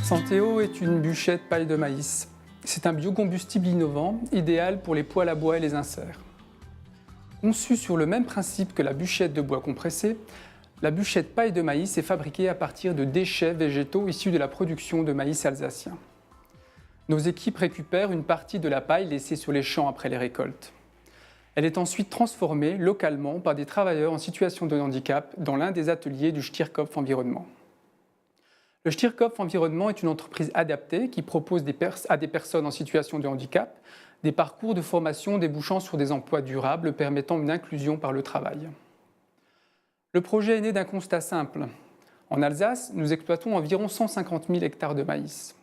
Santeo est une bûchette paille de maïs. C'est un biocombustible innovant, idéal pour les poêles à bois et les inserts. Conçue sur le même principe que la bûchette de bois compressé, la bûchette paille de maïs est fabriquée à partir de déchets végétaux issus de la production de maïs alsacien. Nos équipes récupèrent une partie de la paille laissée sur les champs après les récoltes. Elle est ensuite transformée localement par des travailleurs en situation de handicap dans l'un des ateliers du Stierkopf Environnement. Le Stierkopf Environnement est une entreprise adaptée qui propose à des personnes en situation de handicap des parcours de formation débouchant sur des emplois durables permettant une inclusion par le travail. Le projet est né d'un constat simple. En Alsace, nous exploitons environ 150 000 hectares de maïs.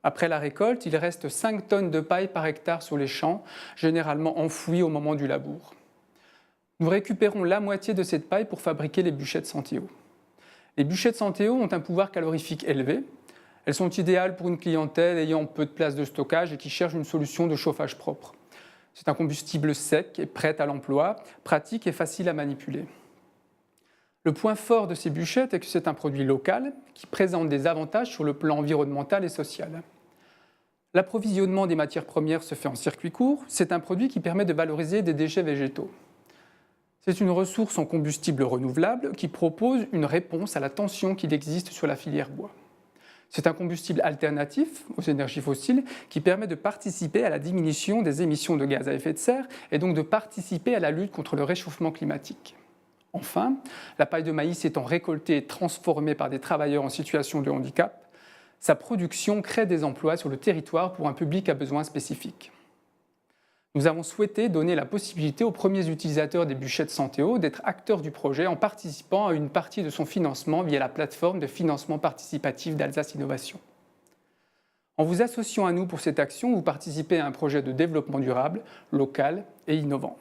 Après la récolte, il reste 5 tonnes de paille par hectare sur les champs, généralement enfouies au moment du labour. Nous récupérons la moitié de cette paille pour fabriquer les bûchettes Santeo. Les bûchettes Santeo ont un pouvoir calorifique élevé. Elles sont idéales pour une clientèle ayant peu de place de stockage et qui cherche une solution de chauffage propre. C'est un combustible sec et prêt à l'emploi, pratique et facile à manipuler. Le point fort de ces bûchettes est que c'est un produit local qui présente des avantages sur le plan environnemental et social. L'approvisionnement des matières premières se fait en circuit court. C'est un produit qui permet de valoriser des déchets végétaux. C'est une ressource en combustible renouvelable qui propose une réponse à la tension qu'il existe sur la filière bois. C'est un combustible alternatif aux énergies fossiles qui permet de participer à la diminution des émissions de gaz à effet de serre et donc de participer à la lutte contre le réchauffement climatique. Enfin, la paille de maïs étant récoltée et transformée par des travailleurs en situation de handicap, sa production crée des emplois sur le territoire pour un public à besoins spécifiques. Nous avons souhaité donner la possibilité aux premiers utilisateurs des bûchettes Santeo d'être acteurs du projet en participant à une partie de son financement via la plateforme de financement participatif d'Alsace Innovation. En vous associant à nous pour cette action, vous participez à un projet de développement durable, local et innovant.